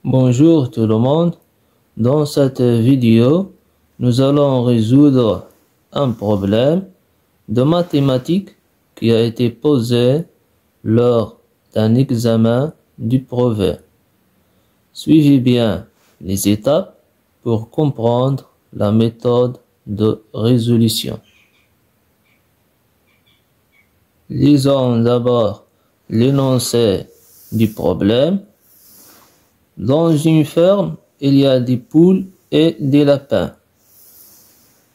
Bonjour tout le monde. Dans cette vidéo, nous allons résoudre un problème de mathématiques qui a été posé lors d'un examen du brevet. Suivez bien les étapes pour comprendre la méthode de résolution. Lisons d'abord l'énoncé du problème. Dans une ferme, il y a des poules et des lapins.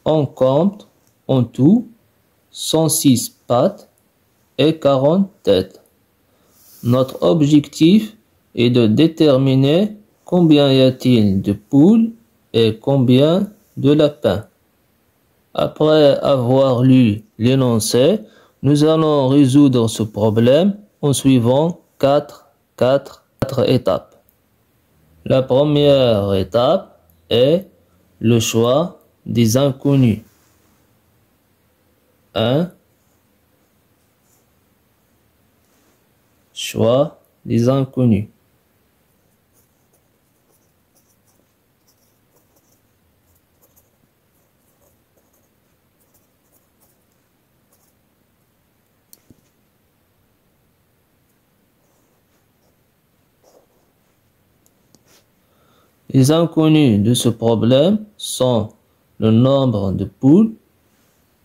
On compte en tout 106 pattes et 40 têtes. Notre objectif est de déterminer combien y a-t-il de poules et combien de lapins. Après avoir lu l'énoncé, nous allons résoudre ce problème en suivant quatre étapes. La première étape est le choix des inconnus. 1. Choix des inconnus. Les inconnus de ce problème sont le nombre de poules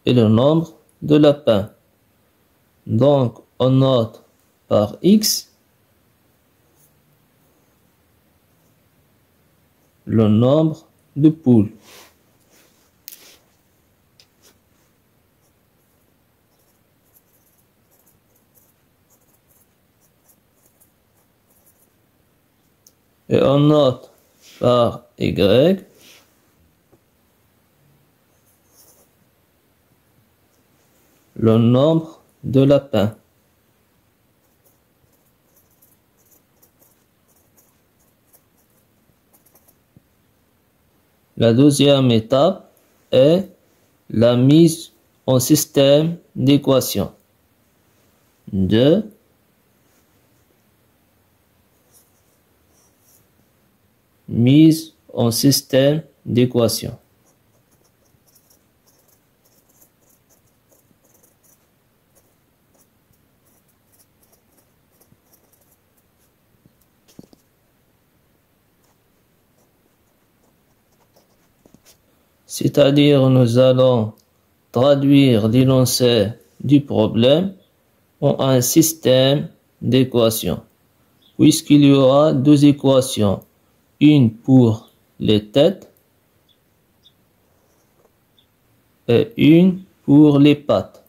et le nombre de lapins. Donc, on note par X le nombre de poules. Et on note par Y le nombre de lapins. La deuxième étape est la mise en système d'équations. 2 mise en système d'équations. C'est-à-dire, nous allons traduire l'énoncé du problème en un système d'équations, puisqu'il y aura deux équations, une pour les têtes et une pour les pattes.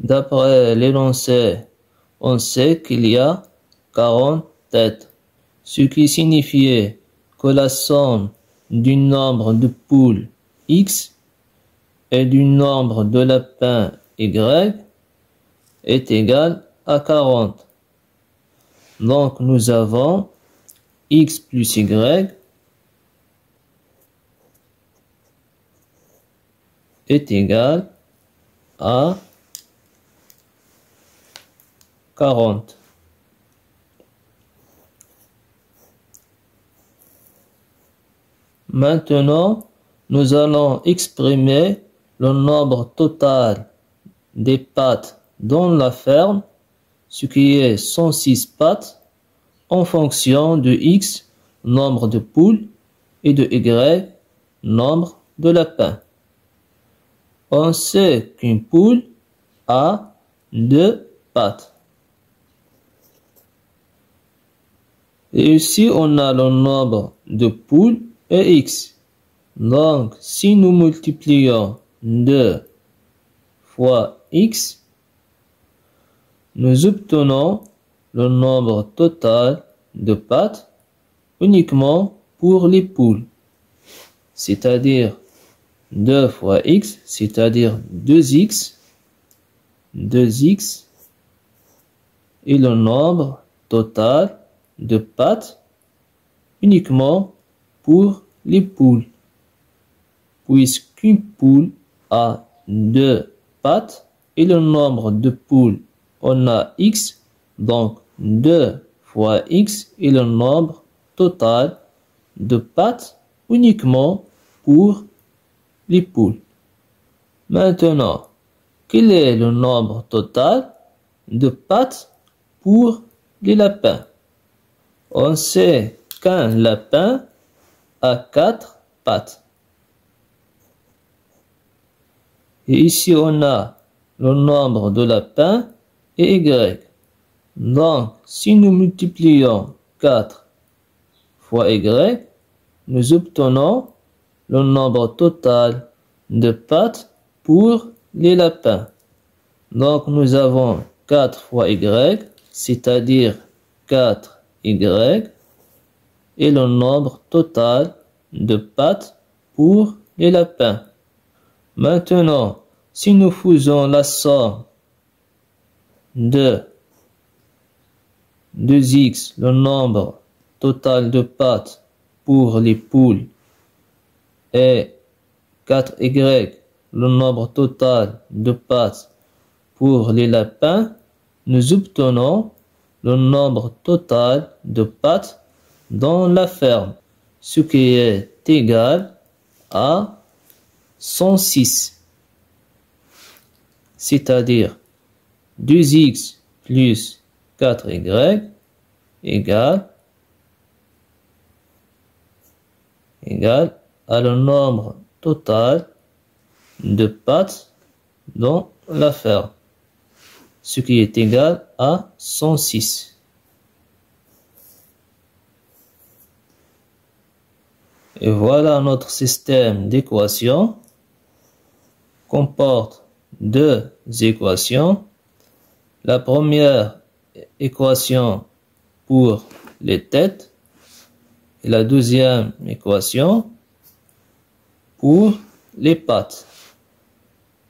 D'après l'énoncé, on sait qu'il y a 40 têtes, ce qui signifiait que la somme du nombre de poules X et du nombre de lapins Y est égale à 40. Donc nous avons X plus Y est égal à 40. Maintenant, nous allons exprimer le nombre total des pattes dans la ferme, ce qui est 106 pattes, en fonction de X, nombre de poules, et de Y, nombre de lapins. On sait qu'une poule a 2 pattes. Et ici, on a le nombre de poules et X. Donc, si nous multiplions 2 fois X, nous obtenons le nombre total de pattes uniquement pour les poules. C'est-à-dire 2 fois X, c'est-à-dire 2X, 2X, et le nombre total de pattes uniquement pour les poules, puisqu'une poule a 2 pattes et le nombre de poules, on a X, donc 2 fois x est le nombre total de pattes uniquement pour les poules. Maintenant, quel est le nombre total de pattes pour les lapins? On sait qu'un lapin a 4 pattes. Et ici, on a le nombre de lapins et y. Donc, si nous multiplions 4 fois y, nous obtenons le nombre total de pattes pour les lapins. Donc, nous avons 4 fois y, c'est-à-dire 4y, et le nombre total de pattes pour les lapins. Maintenant, si nous faisons la somme de 2x, le nombre total de pattes pour les poules, et 4y, le nombre total de pattes pour les lapins, nous obtenons le nombre total de pattes dans la ferme, ce qui est égal à 106. C'est-à-dire 2x plus 4y égale à le nombre total de pattes dans la ferme, ce qui est égal à 106. Et voilà notre système d'équations comporte deux équations. La première équation pour les têtes et la deuxième équation pour les pattes.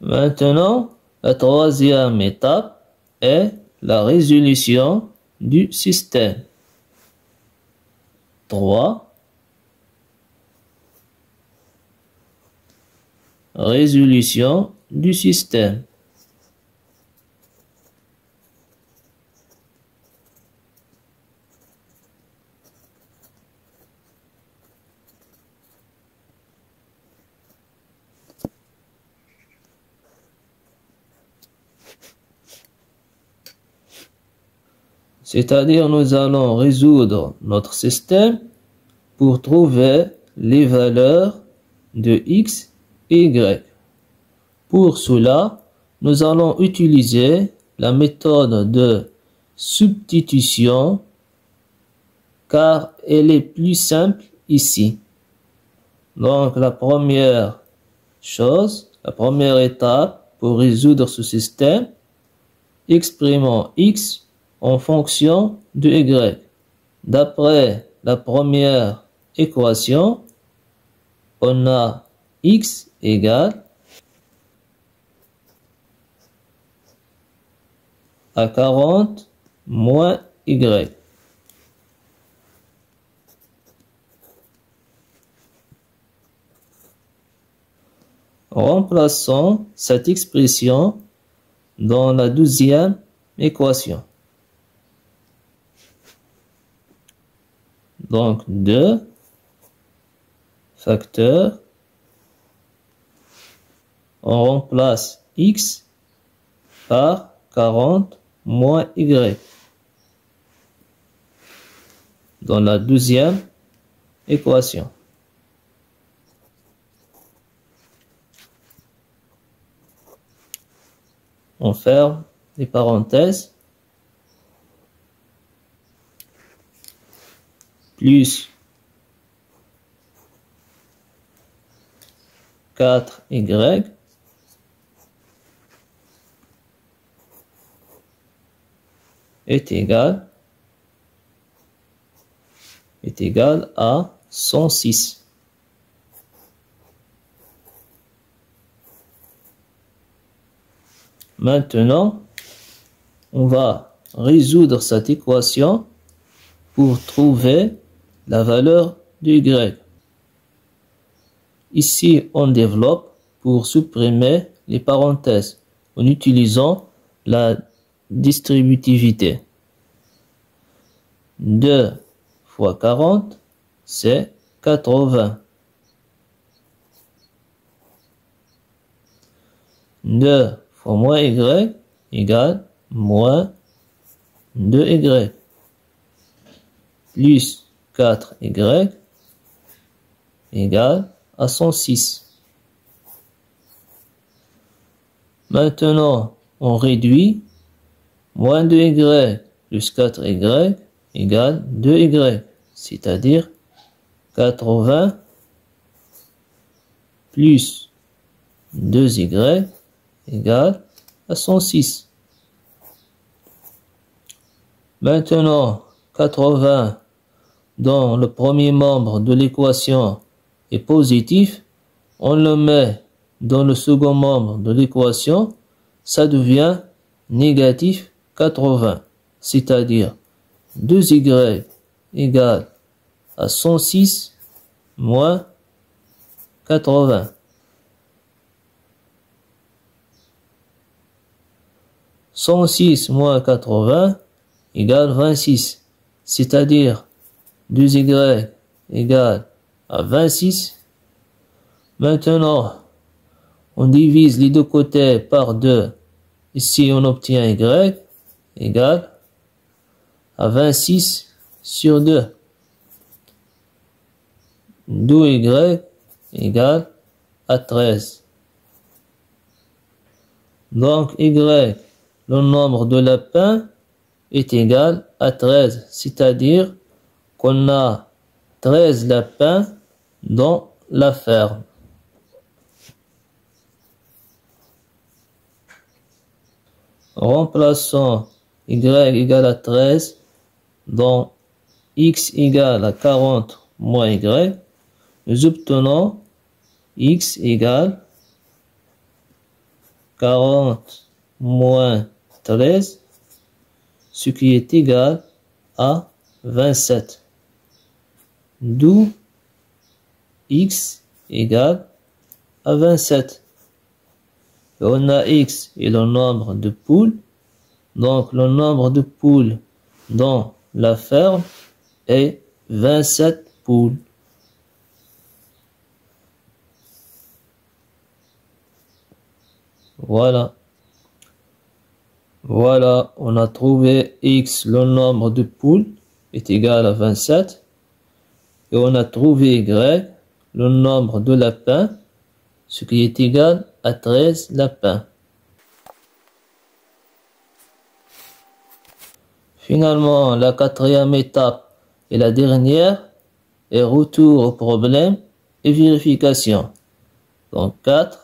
Maintenant, la troisième étape est la résolution du système. 3. Résolution du système. C'est-à-dire, nous allons résoudre notre système pour trouver les valeurs de x et y. Pour cela, nous allons utiliser la méthode de substitution car elle est plus simple ici. Donc, la première étape pour résoudre ce système, exprimons x en fonction de y. D'après la première équation, on a x égale à 40 moins y. Remplaçons cette expression dans la deuxième équation. Donc 2 facteur, on remplace x par 40 moins y dans la deuxième équation. On ferme les parenthèses. Plus 4y est égal à 106. Maintenant, on va résoudre cette équation pour trouver la valeur de y. Ici, on développe pour supprimer les parenthèses en utilisant la distributivité. 2 fois 40, c'est 80. 2 fois moins y égale moins 2y. Plus 4y égale à 106. Maintenant, on réduit. Moins 2y plus 4y égale 2y, c'est-à-dire 80 plus 2y égale à 106. Maintenant, 80 dans le premier membre de l'équation est positif, on le met dans le second membre de l'équation, ça devient négatif 80, c'est-à-dire 2y égale à 106 moins 80. 106 moins 80 égale 26, c'est-à-dire 2y égale à 26. Maintenant, on divise les deux côtés par 2. Ici, on obtient y égale à 26 sur 2. 2y égale à 13. Donc, y, le nombre de lapins, est égal à 13. C'est-à-dire qu'on a 13 lapins dans la ferme. Remplaçons y égale à 13 dans x égale à 40 moins y. Nous obtenons x égale 40 moins 13, ce qui est égal à 27. D'où x égale à 27. Et on a x et le nombre de poules. Donc le nombre de poules dans la ferme est 27 poules. Voilà. Voilà, on a trouvé x, le nombre de poules, est égal à 27. Et on a trouvé y, le nombre de lapins, ce qui est égal à 13 lapins. Finalement, la quatrième étape et la dernière est retour au problème et vérification. Donc 4,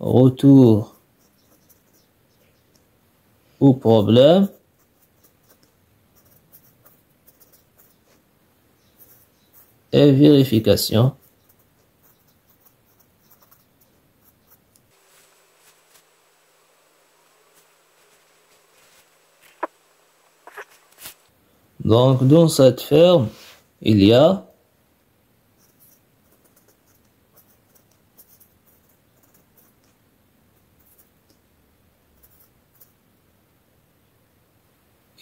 retour au problème et vérification. Donc, dans cette ferme, il y a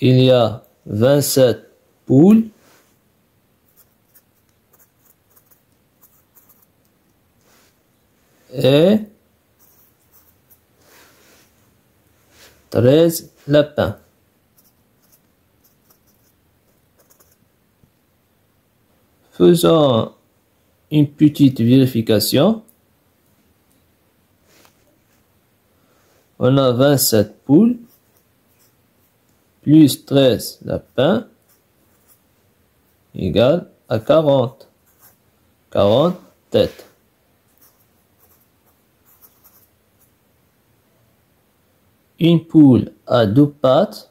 il y a 27 poules et 13 lapins. Faisons une petite vérification. On a 27 poules plus 13 lapins égale à 40. 40 têtes. Une poule a 2 pattes,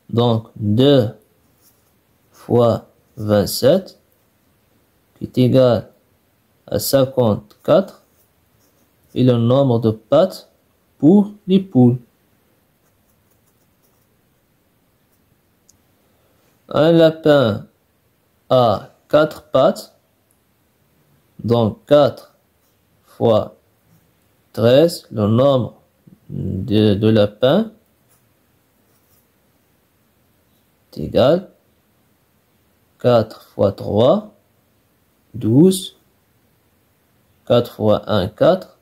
donc 2 fois 27, qui est égal à 54, et le nombre de pattes pour les poules. Un lapin a 4 pattes, donc 4 fois 13, le nombre de lapins, est égal 4 fois 3, 12. 4 fois 1, 4.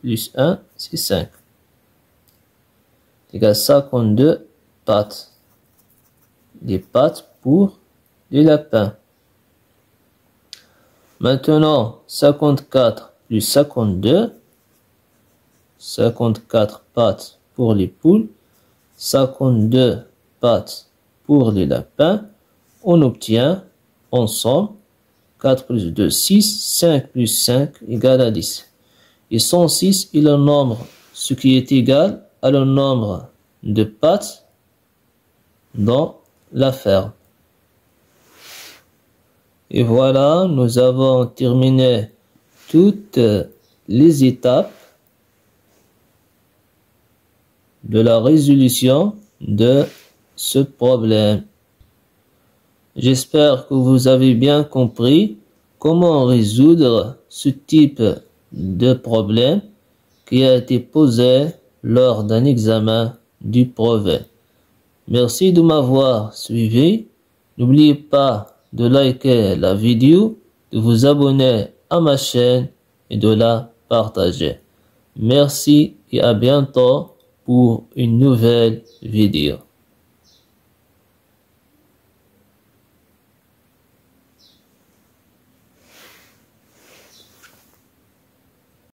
Plus 1, c'est 5. C'est égal 52 pattes. Des pattes pour les lapins. Maintenant, 54 plus 52. 54 pattes pour les poules. 52 pattes pour les lapins. On obtient ensemble 4 plus 2, 6. 5 plus 5 égale à 10. Et 106 est le nombre, ce qui est égal à le nombre de pattes dans la ferme. Et voilà, nous avons terminé toutes les étapes de la résolution de ce problème. J'espère que vous avez bien compris comment résoudre ce type de problème qui a été posé lors d'un examen du brevet. Merci de m'avoir suivi. N'oubliez pas de liker la vidéo, de vous abonner à ma chaîne et de la partager. Merci et à bientôt pour une nouvelle vidéo.